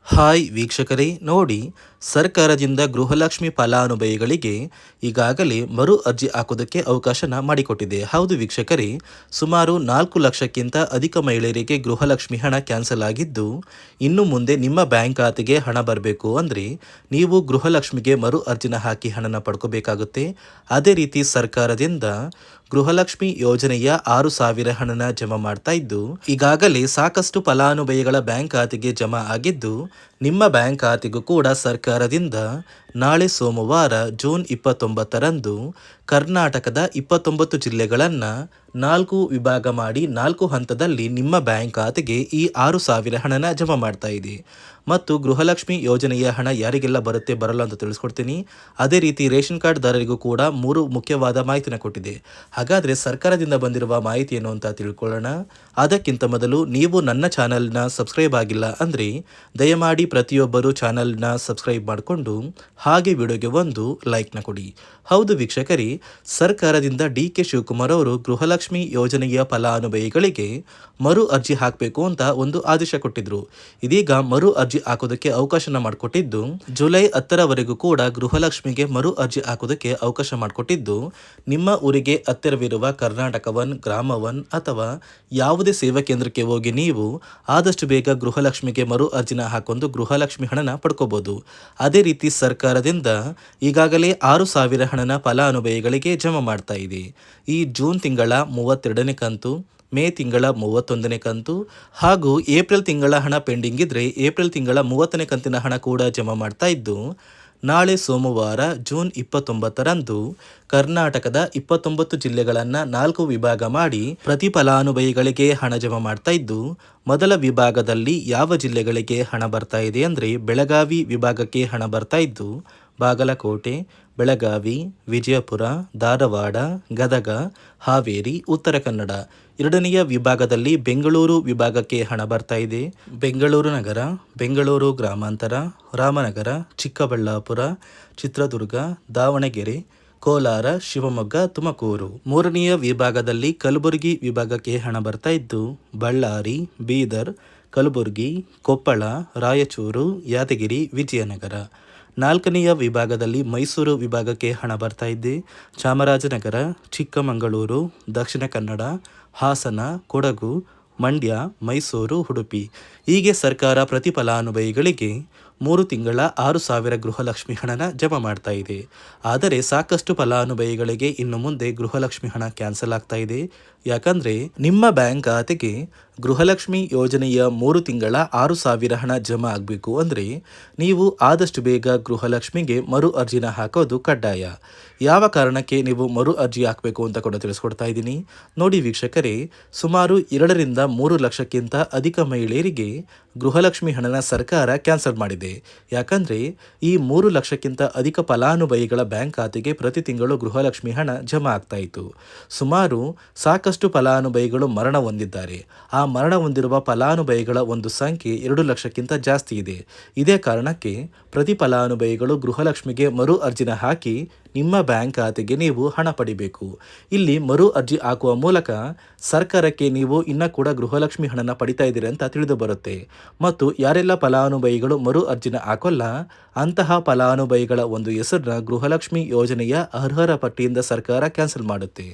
Hi ವೀಕ್ಷಕರೇ, ನೋಡಿ, ಸರ್ಕಾರದಿಂದ ಗೃಹಲಕ್ಷ್ಮಿ ಫಲಾನುಭವಿಗಳಿಗೆ ಈಗಾಗಲೇ ಮರು ಅರ್ಜಿ ಹಾಕೋದಕ್ಕೆ ಅವಕಾಶನ ಮಾಡಿಕೊಟ್ಟಿದೆ. ಹೌದು ವೀಕ್ಷಕರೇ, ಸುಮಾರು 4 ಲಕ್ಷಕ್ಕಿಂತ ಅಧಿಕ ಮಹಿಳೆಯರಿಗೆ ಗೃಹಲಕ್ಷ್ಮಿ ಹಣ ಕ್ಯಾನ್ಸಲ್ ಆಗಿದ್ದು, ಇನ್ನು ಮುಂದೆ ನಿಮ್ಮ ಬ್ಯಾಂಕ್ ಖಾತೆಗೆ ಹಣ ಬರಬೇಕು ಅಂದರೆ ನೀವು ಗೃಹಲಕ್ಷ್ಮಿಗೆ ಮರು ಅರ್ಜಿನ ಹಾಕಿ ಹಣನ ಪಡ್ಕೋಬೇಕಾಗುತ್ತೆ. ಅದೇ ರೀತಿ ಸರ್ಕಾರದಿಂದ ಗೃಹಲಕ್ಷ್ಮಿ ಯೋಜನೆಯ 6,000 ಹಣನ ಜಮಾ ಮಾಡ್ತಾ ಇದ್ದು, ಈಗಾಗಲೇ ಸಾಕಷ್ಟು ಫಲಾನುಭವಿಗಳ ಬ್ಯಾಂಕ್ ಖಾತೆಗೆ ಜಮಾ ಆಗಿದ್ದು, ನಿಮ್ಮ ಬ್ಯಾಂಕ್ ಖಾತೆಗೂ ಕೂಡ ಸರ್ಕಾರದಿಂದ ನಾಳೆ ಸೋಮವಾರ ಜೂನ್ 29ರಂದು ಕರ್ನಾಟಕದ 29 ಜಿಲ್ಲೆಗಳನ್ನು 4 ವಿಭಾಗ ಮಾಡಿ 4 ಹಂತದಲ್ಲಿ ನಿಮ್ಮ ಬ್ಯಾಂಕ್ ಖಾತೆಗೆ ಈ 6,000 ಹಣನ ಜಮಾ ಮಾಡ್ತಾ ಇದೆ. ಮತ್ತು ಗೃಹಲಕ್ಷ್ಮಿ ಯೋಜನೆಯ ಹಣ ಯಾರಿಗೆಲ್ಲ ಬರುತ್ತೆ ಬರಲ್ಲ ಅಂತ ತಿಳಿಸ್ಕೊಡ್ತೀನಿ. ಅದೇ ರೀತಿ ರೇಷನ್ ಕಾರ್ಡ್ದಾರರಿಗೂ ಕೂಡ 3 ಮುಖ್ಯವಾದ ಮಾಹಿತಿನ ಕೊಟ್ಟಿದೆ. ಹಾಗಾದರೆ ಸರ್ಕಾರದಿಂದ ಬಂದಿರುವ ಮಾಹಿತಿ ಏನು ಅಂತ ತಿಳ್ಕೊಳ್ಳೋಣ. ಅದಕ್ಕಿಂತ ಮೊದಲು ನೀವು ನನ್ನ ಚಾನಲ್ನ ಸಬ್ಸ್ಕ್ರೈಬ್ ಆಗಿಲ್ಲ ಅಂದರೆ ದಯಮಾಡಿ ಪ್ರತಿಯೊಬ್ಬರು ಚಾನಲ್ನ ಸಬ್ಸ್ಕ್ರೈಬ್ ಮಾಡಿಕೊಂಡು ಹಾಗೆ ವಿಡಿಯೋಗೆ ಒಂದು ಲೈಕ್ನ ಕೊಡಿ. ಹೌದು ವೀಕ್ಷಕರೇ, ಸರ್ಕಾರದಿಂದ ಡಿ.ಕೆ. ಶಿವಕುಮಾರ್ ಅವರು ಗೃಹಲಕ್ಷ್ಮಿ ಯೋಜನೆಯ ಫಲಾನುಭವಿಗಳಿಗೆ ಮರು ಅರ್ಜಿ ಹಾಕಬೇಕು ಅಂತ ಒಂದು ಆದೇಶ ಕೊಟ್ಟಿದ್ರು. ಇದೀಗ ಮರು ಅರ್ಜಿ ಹಾಕೋದಕ್ಕೆ ಅವಕಾಶನ ಮಾಡಿಕೊಟ್ಟಿದ್ದು, ಜುಲೈ 10ರವರೆಗೂ ಕೂಡ ಗೃಹಲಕ್ಷ್ಮಿಗೆ ಮರು ಅರ್ಜಿ ಹಾಕೋದಕ್ಕೆ ಅವಕಾಶ ಮಾಡಿಕೊಟ್ಟಿದ್ದು, ನಿಮ್ಮ ಊರಿಗೆ ಹತ್ತಿರವಿರುವ ಕರ್ನಾಟಕ ಒನ್, ಗ್ರಾಮ ಒನ್ ಅಥವಾ ಯಾವುದೇ ಸೇವಾ ಕೇಂದ್ರಕ್ಕೆ ಹೋಗಿ ನೀವು ಆದಷ್ಟು ಬೇಗ ಗೃಹಲಕ್ಷ್ಮಿಗೆ ಮರು ಅರ್ಜಿನ ಹಾಕೊಂಡು ಗೃಹಲಕ್ಷ್ಮಿ ಹಣನ ಪಡ್ಕೋಬಹುದು. ಅದೇ ರೀತಿ ಸರ್ಕಾರದಿಂದ ಈಗಾಗಲೇ 6,000 ಹಣನ ಫಲಾನುಭವಿಗಳಿಗೆ ಜಮಾ ಮಾಡ್ತಾ ಇದೆ. ಈ ಜೂನ್ ತಿಂಗಳ 32ನೇ ಕಂತು, ಮೇ ತಿಂಗಳ 31ನೇ ಕಂತು ಹಾಗೂ ಏಪ್ರಿಲ್ ತಿಂಗಳ ಹಣ ಪೆಂಡಿಂಗ್ ಇದ್ರೆ ಏಪ್ರಿಲ್ ತಿಂಗಳ 30ನೇ ಕಂತಿನ ಹಣ ಕೂಡ ಜಮಾ ಮಾಡ್ತಾ ಇದ್ದು, ನಾಳೆ ಸೋಮವಾರ ಜೂನ್ 29ರಂದು ಕರ್ನಾಟಕದ 29 ಜಿಲ್ಲೆಗಳನ್ನು 4 ವಿಭಾಗ ಮಾಡಿ ಪ್ರತಿ ಫಲಾನುಭವಿಗಳಿಗೆ ಹಣ ಜಮಾ ಮಾಡ್ತಾ ಇದ್ದು, ಮೊದಲ ವಿಭಾಗದಲ್ಲಿ ಯಾವ ಜಿಲ್ಲೆಗಳಿಗೆ ಹಣ ಬರ್ತಾ ಇದೆ ಅಂದರೆ ಬೆಳಗಾವಿ ವಿಭಾಗಕ್ಕೆ ಹಣ ಬರ್ತಾ ಇದ್ದು, ಬಾಗಲಕೋಟೆ, ಬೆಳಗಾವಿ, ವಿಜಯಪುರ, ಧಾರವಾಡ, ಗದಗ, ಹಾವೇರಿ, ಉತ್ತರ ಕನ್ನಡ. ಎರಡನೆಯ ವಿಭಾಗದಲ್ಲಿ ಬೆಂಗಳೂರು ವಿಭಾಗಕ್ಕೆ ಹಣ ಬರ್ತಾ ಇದೆ. ಬೆಂಗಳೂರು ನಗರ, ಬೆಂಗಳೂರು ಗ್ರಾಮಾಂತರ, ರಾಮನಗರ, ಚಿಕ್ಕಬಳ್ಳಾಪುರ, ಚಿತ್ರದುರ್ಗ, ದಾವಣಗೆರೆ, ಕೋಲಾರ, ಶಿವಮೊಗ್ಗ, ತುಮಕೂರು. ಮೂರನೆಯ ವಿಭಾಗದಲ್ಲಿ ಕಲಬುರಗಿ ವಿಭಾಗಕ್ಕೆ ಹಣ ಬರ್ತಾ ಇದ್ದು, ಬಳ್ಳಾರಿ, ಬೀದರ್, ಕಲಬುರಗಿ, ಕೊಪ್ಪಳ, ರಾಯಚೂರು, ಯಾದಗಿರಿ, ವಿಜಯನಗರ. ನಾಲ್ಕನೆಯ ವಿಭಾಗದಲ್ಲಿ ಮೈಸೂರು ವಿಭಾಗಕ್ಕೆ ಹಣ ಬರ್ತಾ ಇದೆ. ಚಾಮರಾಜನಗರ, ಚಿಕ್ಕಮಗಳೂರು, ದಕ್ಷಿಣ ಕನ್ನಡ, ಹಾಸನ, ಕೊಡಗು, ಮಂಡ್ಯ, ಮೈಸೂರು, ಉಡುಪಿ. ಹೀಗೆ ಸರ್ಕಾರ ಪ್ರತಿ ಫಲಾನುಭವಿಗಳಿಗೆ 3 ತಿಂಗಳ 6,000 ಗೃಹಲಕ್ಷ್ಮಿ ಹಣನ ಜಮಾ ಮಾಡ್ತಾ ಇದೆ. ಆದರೆ ಸಾಕಷ್ಟು ಫಲಾನುಭವಿಗಳಿಗೆ ಇನ್ನು ಮುಂದೆ ಗೃಹಲಕ್ಷ್ಮಿ ಹಣ ಕ್ಯಾನ್ಸಲ್ ಆಗ್ತಾ ಇದೆ. ಯಾಕಂದರೆ ನಿಮ್ಮ ಬ್ಯಾಂಕ್ ಖಾತೆಗೆ ಗೃಹಲಕ್ಷ್ಮಿ ಯೋಜನೆಯ 3 ತಿಂಗಳ 6,000 ಹಣ ಜಮಾ ಆಗಬೇಕು ಅಂದರೆ ನೀವು ಆದಷ್ಟು ಬೇಗ ಗೃಹಲಕ್ಷ್ಮಿಗೆ ಮರು ಅರ್ಜಿನ ಹಾಕೋದು ಕಡ್ಡಾಯ. ಯಾವ ಕಾರಣಕ್ಕೆ ನೀವು ಮರು ಅರ್ಜಿ ಹಾಕಬೇಕು ಅಂತ ಕೂಡ ತಿಳಿಸ್ಕೊಡ್ತಾ ಇದ್ದೀನಿ. ನೋಡಿ ವೀಕ್ಷಕರೇ, ಸುಮಾರು 2ರಿಂದ 3 ಲಕ್ಷಕ್ಕಿಂತ ಅಧಿಕ ಮಹಿಳೆಯರಿಗೆ ಗೃಹಲಕ್ಷ್ಮಿ ಹಣನ ಸರ್ಕಾರ ಕ್ಯಾನ್ಸಲ್ ಮಾಡಿದೆ. ಯಾಕಂದರೆ ಈ 3 ಲಕ್ಷಕ್ಕಿಂತ ಅಧಿಕ ಫಲಾನುಭವಿಗಳ ಬ್ಯಾಂಕ್ ಖಾತೆಗೆ ಪ್ರತಿ ತಿಂಗಳು ಗೃಹಲಕ್ಷ್ಮಿ ಹಣ ಜಮಾ ಆಗ್ತಾ ಇತ್ತು. ಸುಮಾರು ಸಾಕಷ್ಟು ಫಲಾನುಭವಿಗಳು ಮರಣ ಹೊಂದಿದ್ದಾರೆ. ಆ ಮರಣ ಹೊಂದಿರುವ ಫಲಾನುಭವಿಗಳ ಒಂದು ಸಂಖ್ಯೆ 2 ಲಕ್ಷಕ್ಕಿಂತ ಜಾಸ್ತಿ ಇದೆ. ಇದೇ ಕಾರಣಕ್ಕೆ ಪ್ರತಿ ಫಲಾನುಭವಿಗಳು ಗೃಹಲಕ್ಷ್ಮಿಗೆ ಮರು ಅರ್ಜಿನ ಹಾಕಿ ನಿಮ್ಮ ಬ್ಯಾಂಕ್ ಖಾತೆಗೆ ನೀವು ಹಣ ಪಡಿಬೇಕು. ಇಲ್ಲಿ ಮರು ಅರ್ಜಿ ಹಾಕುವ ಮೂಲಕ ಸರ್ಕಾರಕ್ಕೆ ನೀವು ಇನ್ನೂ ಕೂಡ ಗೃಹಲಕ್ಷ್ಮಿ ಹಣನ ಪಡಿತಾ ಇದ್ದೀರಿ ಅಂತ ತಿಳಿದು ಬರುತ್ತೆ. ಮತ್ತು ಯಾರೆಲ್ಲ ಫಲಾನುಭವಿಗಳು ಮರು ಅರ್ಜಿನ ಹಾಕೋಲ್ಲ ಅಂತಹ ಫಲಾನುಭವಿಗಳ ಒಂದು ಹೆಸರನ್ನ ಗೃಹಲಕ್ಷ್ಮಿ ಯೋಜನೆಯ ಅರ್ಹರ ಪಟ್ಟಿಯಿಂದ ಸರ್ಕಾರ ಕ್ಯಾನ್ಸಲ್ ಮಾಡುತ್ತೆ.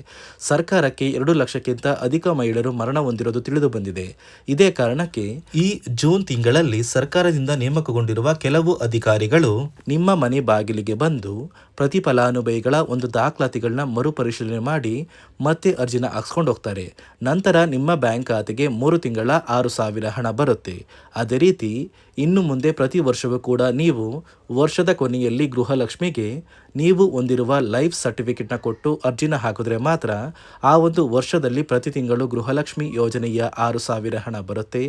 ಸರ್ಕಾರಕ್ಕೆ 2 ಲಕ್ಷಕ್ಕಿಂತ ಅಧಿಕ ಮಹಿಳೆಯರು ಮರಣ ಹೊಂದಿರೋದು ತಿಳಿದು ಬಂದಿದೆ. ಇದೇ ಕಾರಣಕ್ಕೆ ಈ ಜೂನ್ ತಿಂಗಳಲ್ಲಿ ಸರ್ಕಾರದಿಂದ ನೇಮಕಗೊಂಡಿರುವ ಕೆಲವು ಅಧಿಕಾರಿಗಳು ನಿಮ್ಮ ಮನೆ ಬಾಗಿಲಿಗೆ ಬಂದು ಪ್ರತಿ ಫಲಾನುಭವಿಗಳ ಒಂದು ದಾಖಲಾತಿಗಳನ್ನ ಮರುಪರಿಶೀಲನೆ ಮಾಡಿ ಮತ್ತೆ ಅರ್ಜಿನ ಹಾಕ್ಸ್ಕೊಂಡು ಹೋಗ್ತಾರೆ. ನಂತರ ನಿಮ್ಮ ಬ್ಯಾಂಕ್ ಖಾತೆಗೆ 3 ತಿಂಗಳ 6,000 ಹಣ ಬರುತ್ತೆ. ಅದೇ ರೀತಿ ಇನ್ನು ಮುಂದೆ ಪ್ರತಿ ವರ್ಷವೂ ಕೂಡ ನೀವು ವರ್ಷದ ಕೊನೆಯಲ್ಲಿ ಗೃಹಲಕ್ಷ್ಮಿಗೆ ನೀವು ಹೊಂದಿರುವ ಲೈಫ್ ಸರ್ಟಿಫಿಕೇಟ್ನ ಕೊಟ್ಟು ಅರ್ಜಿನ ಹಾಕಿದ್ರೆ ಮಾತ್ರ ಆ ಒಂದು ವರ್ಷದಲ್ಲಿ ಪ್ರತಿ ತಿಂಗಳು ಗೃಹಲಕ್ಷ್ಮಿ ಯೋಜನೆಯ 6,000 ಹಣ ಬರುತ್ತೆ.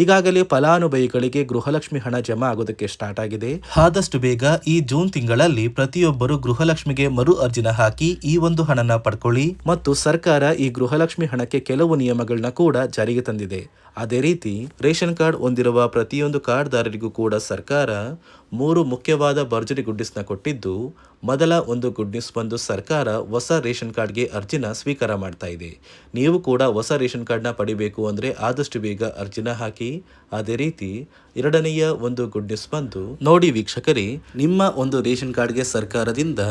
ಈಗಾಗಲೇ ಫಲಾನುಭವಿಗಳಿಗೆ ಗೃಹಲಕ್ಷ್ಮಿ ಹಣ ಜಮಾ ಆಗೋದಕ್ಕೆ ಸ್ಟಾರ್ಟ್ ಆಗಿದೆ. ಆದಷ್ಟು ಬೇಗ ಈ ಜೂನ್ ತಿಂಗಳಲ್ಲಿ ಪ್ರತಿಯೊಬ್ಬರು ಗೃಹಲಕ್ಷ್ಮಿಗೆ ಮರು ಅರ್ಜಿನ ಹಾಕಿ ಈ ಒಂದು ಹಣನ ಪಡ್ಕೊಳ್ಳಿ. ಮತ್ತು ಸರ್ಕಾರ ಈ ಗೃಹಲಕ್ಷ್ಮಿ ಹಣಕ್ಕೆ ಕೆಲವು ನಿಯಮಗಳನ್ನ ಕೂಡ ಜಾರಿಗೆ ತಂದಿದೆ. ಅದೇ ರೀತಿ ರೇಷನ್ ಕಾರ್ಡ್ ಹೊಂದಿರುವ ಪ್ರತಿಯೊಂದು ಕಾರ್ಡ್ದಾರರಿಗೂ ಕೂಡ ಸರ್ಕಾರ 3 ಮುಖ್ಯವಾದ ಭರ್ಜರಿ ಗುಡ್ಡಿಸ್ನ ಕೊಟ್ಟಿದ್ದು, ಮೊದಲ ಒಂದು ಗುಡ್ ನ್ಯೂಸ್ ಬಂದು ಸರ್ಕಾರ ಹೊಸ ರೇಷನ್ ಕಾರ್ಡ್ಗೆ ಅರ್ಜಿನ ಸ್ವೀಕಾರ ಮಾಡ್ತಾ ಇದೆ. ನೀವು ಕೂಡ ಹೊಸ ರೇಷನ್ ಕಾರ್ಡ್ನ ಪಡಿಬೇಕು ಅಂದರೆ ಆದಷ್ಟು ಬೇಗ ಅರ್ಜಿನ ಹಾಕಿ. ಅದೇ ರೀತಿ ಎರಡನೆಯ ಒಂದು ಗುಡ್ ನ್ಯೂಸ್ ಬಂದು ನೋಡಿ ವೀಕ್ಷಕರೇ, ನಿಮ್ಮ ಒಂದು ರೇಷನ್ ಕಾರ್ಡ್ಗೆ ಸರ್ಕಾರದಿಂದ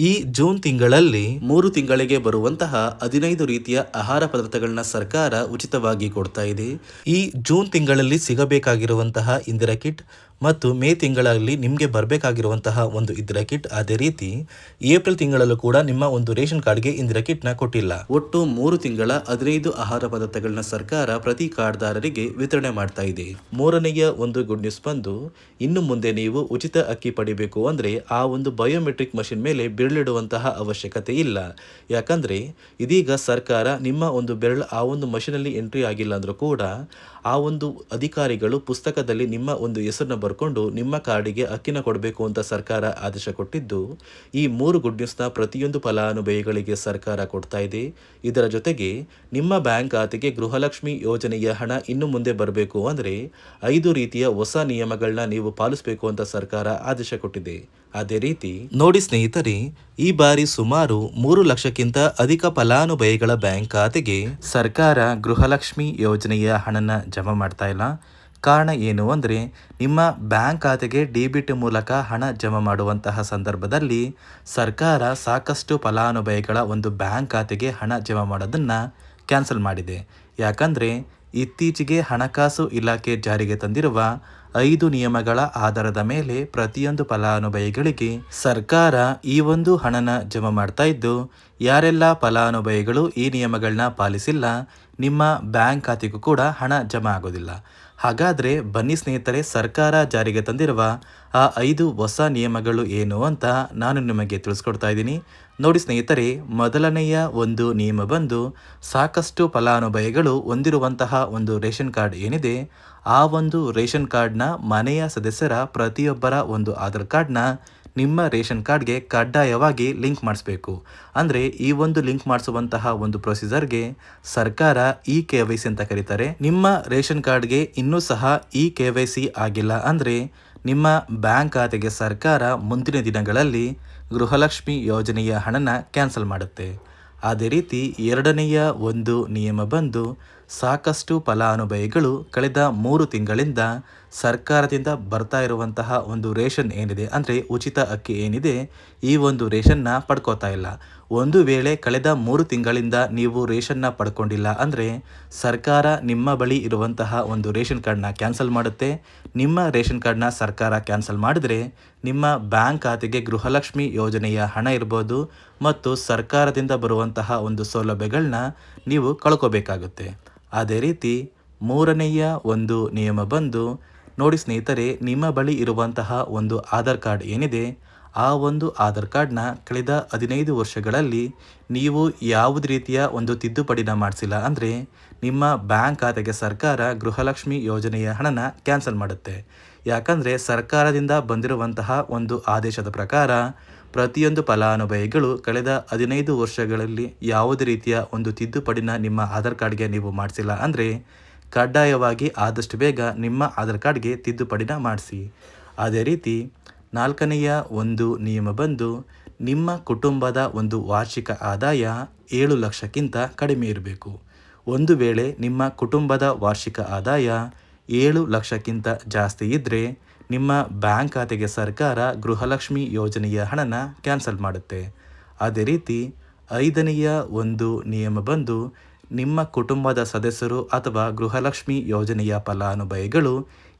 ಈ ಜೂನ್ ತಿಂಗಳಲ್ಲಿ 3 ತಿಂಗಳಿಗೆ ಬರುವಂತಹ 15 ರೀತಿಯ ಆಹಾರ ಪದಾರ್ಥಗಳನ್ನ ಸರ್ಕಾರ ಉಚಿತವಾಗಿ ಕೊಡ್ತಾ ಇದೆ. ಈ ಜೂನ್ ತಿಂಗಳಲ್ಲಿ ಸಿಗಬೇಕಾಗಿರುವಂತಹ ಇಂದಿರಾ ಕಿಟ್ ಮತ್ತು ಮೇ ತಿಂಗಳಲ್ಲಿ ನಿಮಗೆ ಬರಬೇಕಾಗಿರುವಂತಹ ಒಂದು ಇಂದಿರಾ ಕಿಟ್, ಅದೇ ರೀತಿ ಏಪ್ರಿಲ್ ತಿಂಗಳಲ್ಲೂ ಕೂಡ ನಿಮ್ಮ ಒಂದು ರೇಷನ್ ಕಾರ್ಡ್ಗೆ ಇಂದಿರಾ ಕಿಟ್ನ ಕೊಟ್ಟಿಲ್ಲ. ಒಟ್ಟು 3 ತಿಂಗಳ 15 ಆಹಾರ ಪದಾರ್ಥಗಳನ್ನ ಸರ್ಕಾರ ಪ್ರತಿ ಕಾರ್ಡ್ದಾರರಿಗೆ ವಿತರಣೆ ಮಾಡ್ತಾ ಇದೆ. ಮೂರನೆಯ ಒಂದು ಗುಡ್ ನ್ಯೂಸ್ ಬಂದು ಇನ್ನು ಮುಂದೆ ನೀವು ಉಚಿತ ಅಕ್ಕಿ ಪಡಿಬೇಕು ಅಂದರೆ ಆ ಒಂದು ಬಯೋಮೆಟ್ರಿಕ್ ಮಷಿನ್ ಮೇಲೆ ಬೆರಳಿಡುವಂತಹ ಅವಶ್ಯಕತೆ ಇಲ್ಲ. ಯಾಕಂದರೆ ಇದೀಗ ಸರ್ಕಾರ ನಿಮ್ಮ ಒಂದು ಬೆರಳು ಆ ಒಂದು ಮಷಿನಲ್ಲಿ ಎಂಟ್ರಿ ಆಗಿಲ್ಲ ಅಂದರೂ ಕೂಡ ಆ ಒಂದು ಅಧಿಕಾರಿಗಳು ಪುಸ್ತಕದಲ್ಲಿ ನಿಮ್ಮ ಒಂದು ಹೆಸರನ್ನ ಬರ್ಕೊಂಡು ನಿಮ್ಮ ಕಾರ್ಡಿಗೆ ಅಕ್ಕಿನ ಕೊಡಬೇಕು ಅಂತ ಸರ್ಕಾರ ಆದೇಶ ಕೊಟ್ಟಿದ್ದು, ಈ 3 ಗುಡ್ ನ್ಯೂಸ್ನ ಪ್ರತಿಯೊಂದು ಫಲಾನುಭವಿಗಳಿಗೆ ಸರ್ಕಾರ ಕೊಡ್ತಾ ಇದೆ. ಇದರ ಜೊತೆಗೆ ನಿಮ್ಮ ಬ್ಯಾಂಕ್ ಖಾತೆಗೆ ಗೃಹಲಕ್ಷ್ಮಿ ಯೋಜನೆಯ ಹಣ ಇನ್ನು ಮುಂದೆ ಬರಬೇಕು ಅಂದರೆ 5 ರೀತಿಯ ಹೊಸ ನಿಯಮಗಳನ್ನ ನೀವು ಪಾಲಿಸಬೇಕು ಅಂತ ಸರ್ಕಾರ ಆದೇಶ ಕೊಟ್ಟಿದೆ. ಅದೇ ರೀತಿ ನೋಡಿ ಸ್ನೇಹಿತರೆ, ಈ ಬಾರಿ ಸುಮಾರು 3 ಲಕ್ಷಕ್ಕಿಂತ ಅಧಿಕ ಫಲಾನುಭವಿಗಳ ಬ್ಯಾಂಕ್ ಖಾತೆಗೆ ಸರ್ಕಾರ ಗೃಹಲಕ್ಷ್ಮಿ ಯೋಜನೆಯ ಹಣನ ಜಮಾ ಮಾಡ್ತಾ ಇಲ್ಲ. ಕಾರಣ ಏನು ಅಂದರೆ ನಿಮ್ಮ ಬ್ಯಾಂಕ್ ಖಾತೆಗೆ ಡೆಬಿಟ್ ಮೂಲಕ ಹಣ ಜಮಾ ಮಾಡುವಂತಹ ಸಂದರ್ಭದಲ್ಲಿ ಸರ್ಕಾರ ಸಾಕಷ್ಟು ಫಲಾನುಭವಿಗಳ ಒಂದು ಬ್ಯಾಂಕ್ ಖಾತೆಗೆ ಹಣ ಜಮಾ ಮಾಡೋದನ್ನು ಕ್ಯಾನ್ಸಲ್ ಮಾಡಿದೆ. ಯಾಕಂದರೆ ಇತ್ತೀಚೆಗೆ ಹಣಕಾಸು ಇಲಾಖೆ ಜಾರಿಗೆ ತಂದಿರುವ 5 ನಿಯಮಗಳ ಆಧಾರದ ಮೇಲೆ ಪ್ರತಿಯೊಂದು ಫಲಾನುಭವಿಗಳಿಗೆ ಸರ್ಕಾರ ಈ ಒಂದು ಹಣನ ಜಮಾ ಮಾಡ್ತಾ ಇದ್ದು, ಯಾರೆಲ್ಲ ಫಲಾನುಭವಿಗಳು ಈ ನಿಯಮಗಳನ್ನ ಪಾಲಿಸಿಲ್ಲ ನಿಮ್ಮ ಬ್ಯಾಂಕ್ ಖಾತೆಗೂ ಕೂಡ ಹಣ ಜಮಾ ಆಗೋದಿಲ್ಲ. ಹಾಗಾದರೆ ಬನ್ನಿ ಸ್ನೇಹಿತರೆ, ಸರ್ಕಾರ ಜಾರಿಗೆ ತಂದಿರುವ ಆ 5 ಹೊಸ ನಿಯಮಗಳು ಏನು ಅಂತ ನಾನು ನಿಮಗೆ ತಿಳಿಸ್ಕೊಡ್ತಾ ಇದ್ದೀನಿ. ನೋಡಿ ಸ್ನೇಹಿತರೆ, ಮೊದಲನೆಯ ಒಂದು ನಿಯಮ ಬಂದು ಸಾಕಷ್ಟು ಫಲಾನುಭವಿಗಳು ಹೊಂದಿರುವಂತಹ ಒಂದು ರೇಷನ್ ಕಾರ್ಡ್ ಏನಿದೆ, ಆ ಒಂದು ರೇಷನ್ ಕಾರ್ಡ್ನ ಮನೆಯ ಸದಸ್ಯರ ಪ್ರತಿಯೊಬ್ಬರ ಒಂದು ಆಧಾರ್ ಕಾರ್ಡ್ನ ನಿಮ್ಮ ರೇಷನ್ ಕಾರ್ಡ್ಗೆ ಕಡ್ಡಾಯವಾಗಿ ಲಿಂಕ್ ಮಾಡಿಸ್ಬೇಕು. ಅಂದರೆ ಈ ಒಂದು ಲಿಂಕ್ ಮಾಡಿಸುವಂತಹ ಒಂದು ಪ್ರೊಸೀಜರ್ಗೆ ಸರ್ಕಾರ KYC ಅಂತ ಕರೀತಾರೆ. ನಿಮ್ಮ ರೇಷನ್ ಕಾರ್ಡ್ಗೆ ಇನ್ನೂ ಸಹ KYC ಆಗಿಲ್ಲ ಅಂದರೆ ನಿಮ್ಮ ಬ್ಯಾಂಕ್ ಖಾತೆಗೆ ಸರ್ಕಾರ ಮುಂದಿನ ದಿನಗಳಲ್ಲಿ ಗೃಹಲಕ್ಷ್ಮಿ ಯೋಜನೆಯ ಹಣನ ಕ್ಯಾನ್ಸಲ್ ಮಾಡುತ್ತೆ. ಅದೇ ರೀತಿ ಎರಡನೆಯ ಒಂದು ನಿಯಮ ಬಂದು ಸಾಕಷ್ಟು ಫಲಾನುಭವಿಗಳು ಕಳೆದ 3 ತಿಂಗಳಿಂದ ಸರ್ಕಾರದಿಂದ ಬರ್ತಾ ಇರುವಂತಹ ಒಂದು ರೇಷನ್ ಏನಿದೆ ಅಂದರೆ ಉಚಿತ ಅಕ್ಕಿ ಏನಿದೆ, ಈ ಒಂದು ರೇಷನ್ನ ಪಡ್ಕೋತಾ ಇಲ್ಲ. ಒಂದು ವೇಳೆ ಕಳೆದ 3 ತಿಂಗಳಿಂದ ನೀವು ರೇಷನ್ನ ಪಡ್ಕೊಂಡಿಲ್ಲ ಅಂದರೆ ಸರ್ಕಾರ ನಿಮ್ಮ ಬಳಿ ಇರುವಂತಹ ಒಂದು ರೇಷನ್ ಕಾರ್ಡ್ನ ಕ್ಯಾನ್ಸಲ್ ಮಾಡುತ್ತೆ. ನಿಮ್ಮ ರೇಷನ್ ಕಾರ್ಡ್ನ ಸರ್ಕಾರ ಕ್ಯಾನ್ಸಲ್ ಮಾಡಿದ್ರೆ ನಿಮ್ಮ ಬ್ಯಾಂಕ್ ಖಾತೆಗೆ ಗೃಹಲಕ್ಷ್ಮಿ ಯೋಜನೆಯ ಹಣ ಇರ್ಬೋದು ಮತ್ತು ಸರ್ಕಾರದಿಂದ ಬರುವಂತಹ ಒಂದು ಸೌಲಭ್ಯಗಳನ್ನ ನೀವು ಕಳ್ಕೋಬೇಕಾಗುತ್ತೆ. ಅದೇ ರೀತಿ ಮೂರನೆಯ ಒಂದು ನಿಯಮ ಬಂದು ನೋಡಿ ಸ್ನೇಹಿತರೆ, ನಿಮ್ಮ ಬಳಿ ಇರುವಂತಹ ಒಂದು ಆಧಾರ್ ಕಾರ್ಡ್ ಏನಿದೆ, ಆ ಒಂದು ಆಧಾರ್ ಕಾರ್ಡ್ನ ಕಳೆದ 15 ವರ್ಷಗಳಲ್ಲಿ ನೀವು ಯಾವುದೇ ರೀತಿಯ ಒಂದು ತಿದ್ದುಪಡಿನ ಮಾಡಿಸಿಲ್ಲ ಅಂದರೆ ನಿಮ್ಮ ಬ್ಯಾಂಕ್ ಖಾತೆಗೆ ಸರ್ಕಾರ ಗೃಹಲಕ್ಷ್ಮಿ ಯೋಜನೆಯ ಹಣನ ಕ್ಯಾನ್ಸಲ್ ಮಾಡುತ್ತೆ. ಯಾಕಂದರೆ ಸರ್ಕಾರದಿಂದ ಬಂದಿರುವಂತಹ ಒಂದು ಆದೇಶದ ಪ್ರಕಾರ ಪ್ರತಿಯೊಂದು ಫಲಾನುಭವಿಗಳು ಕಳೆದ 15 ವರ್ಷಗಳಲ್ಲಿ ಯಾವುದೇ ರೀತಿಯ ಒಂದು ತಿದ್ದುಪಡಿನ ನಿಮ್ಮ ಆಧಾರ್ ಕಾರ್ಡ್ಗೆ ನೀವು ಮಾಡಿಸಿಲ್ಲ ಅಂದರೆ ಕಡ್ಡಾಯವಾಗಿ ಆದಷ್ಟು ಬೇಗ ನಿಮ್ಮ ಆಧಾರ್ ಕಾರ್ಡ್ಗೆ ತಿದ್ದುಪಡಿನ ಮಾಡಿಸಿ. ಅದೇ ರೀತಿ ನಾಲ್ಕನೆಯ ಒಂದು ನಿಯಮ ಬಂದು ನಿಮ್ಮ ಕುಟುಂಬದ ಒಂದು ವಾರ್ಷಿಕ ಆದಾಯ 7 ಲಕ್ಷಕ್ಕಿಂತ ಕಡಿಮೆ ಇರಬೇಕು. ಒಂದು ವೇಳೆ ನಿಮ್ಮ ಕುಟುಂಬದ ವಾರ್ಷಿಕ ಆದಾಯ 7 ಲಕ್ಷಕ್ಕಿಂತ ಜಾಸ್ತಿ ಇದ್ದರೆ ನಿಮ್ಮ ಬ್ಯಾಂಕ್ ಖಾತೆಗೆ ಸರ್ಕಾರ ಗೃಹಲಕ್ಷ್ಮಿ ಯೋಜನೆಯ ಹಣನ ಕ್ಯಾನ್ಸಲ್ ಮಾಡುತ್ತೆ. ಅದೇ ರೀತಿ ಐದನೆಯ ಒಂದು ನಿಯಮ ಬಂದು ನಿಮ್ಮ ಕುಟುಂಬದ ಸದಸ್ಯರು ಅಥವಾ ಗೃಹಲಕ್ಷ್ಮಿ ಯೋಜನೆಯ ಫಲಾನುಭವಿಗಳು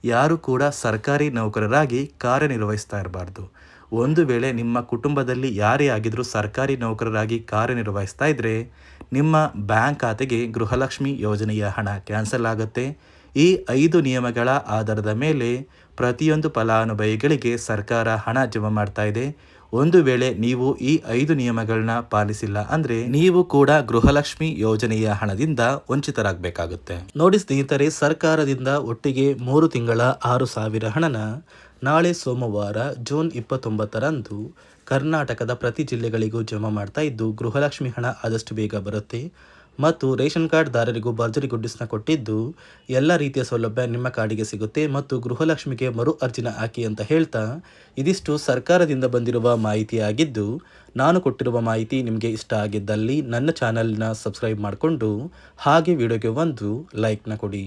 ಯಾರು ಕೂಡ ಸರ್ಕಾರಿ ನೌಕರರಾಗಿ ಕಾರ್ಯನಿರ್ವಹಿಸ್ತಾ ಇರಬಾರ್ದು. ಒಂದು ವೇಳೆ ನಿಮ್ಮ ಕುಟುಂಬದಲ್ಲಿ ಯಾರೇ ಆಗಿದ್ರೂ ಸರ್ಕಾರಿ ನೌಕರರಾಗಿ ಕಾರ್ಯನಿರ್ವಹಿಸ್ತಾ ಇದ್ದರೆ ನಿಮ್ಮ ಬ್ಯಾಂಕ್ ಖಾತೆಗೆ ಗೃಹಲಕ್ಷ್ಮಿ ಯೋಜನೆಯ ಹಣ ಕ್ಯಾನ್ಸಲ್ ಆಗುತ್ತೆ. ಈ 5 ನಿಯಮಗಳ ಆಧಾರದ ಮೇಲೆ ಪ್ರತಿಯೊಂದು ಫಲಾನುಭವಿಗಳಿಗೆ ಸರ್ಕಾರ ಹಣ ಜಮಾ ಮಾಡ್ತಾ ಇದೆ. ಒಂದು ವೇಳೆ ನೀವು ಈ 5 ನಿಯಮಗಳನ್ನ ಪಾಲಿಸಿಲ್ಲ ಅಂದರೆ ನೀವು ಕೂಡ ಗೃಹಲಕ್ಷ್ಮಿ ಯೋಜನೆಯ ಹಣದಿಂದ ವಂಚಿತರಾಗಬೇಕಾಗುತ್ತೆ. ನೋಡಿ ಸ್ನೇಹಿತರೆ, ಸರ್ಕಾರದಿಂದ ಒಟ್ಟಿಗೆ 3 ತಿಂಗಳ 6,000 ಹಣನ ನಾಳೆ ಸೋಮವಾರ ಜೂನ್ 29ರಂದು ಕರ್ನಾಟಕದ ಪ್ರತಿ ಜಿಲ್ಲೆಗಳಿಗೂ ಜಮಾ ಮಾಡ್ತಾ ಇದ್ದು ಗೃಹಲಕ್ಷ್ಮಿ ಹಣ ಆದಷ್ಟು ಬೇಗ ಬರುತ್ತೆ. ಮತ್ತು ರೇಷನ್ ಕಾರ್ಡ್ದಾರರಿಗೂ ಭರ್ಜರಿ ಗುಡ್ಡಿಸ್ನ ಕೊಟ್ಟಿದ್ದು ಎಲ್ಲ ರೀತಿಯ ಸೌಲಭ್ಯ ನಿಮ್ಮ ಕಾರ್ಡಿಗೆ ಸಿಗುತ್ತೆ ಮತ್ತು ಗೃಹಲಕ್ಷ್ಮಿಗೆ ಮರು ಅರ್ಜಿನ ಹಾಕಿ ಅಂತ ಹೇಳ್ತಾ ಇದಿಷ್ಟು ಸರ್ಕಾರದಿಂದ ಬಂದಿರುವ ಮಾಹಿತಿಯಾಗಿದ್ದು, ನಾನು ಕೊಟ್ಟಿರುವ ಮಾಹಿತಿ ನಿಮಗೆ ಇಷ್ಟ ಆಗಿದ್ದಲ್ಲಿ ನನ್ನ ಚಾನಲ್ನ ಸಬ್ಸ್ಕ್ರೈಬ್ ಮಾಡಿಕೊಂಡು ಹಾಗೆ ವಿಡಿಯೋಗೆ ಒಂದು ಲೈಕ್ನ ಕೊಡಿ.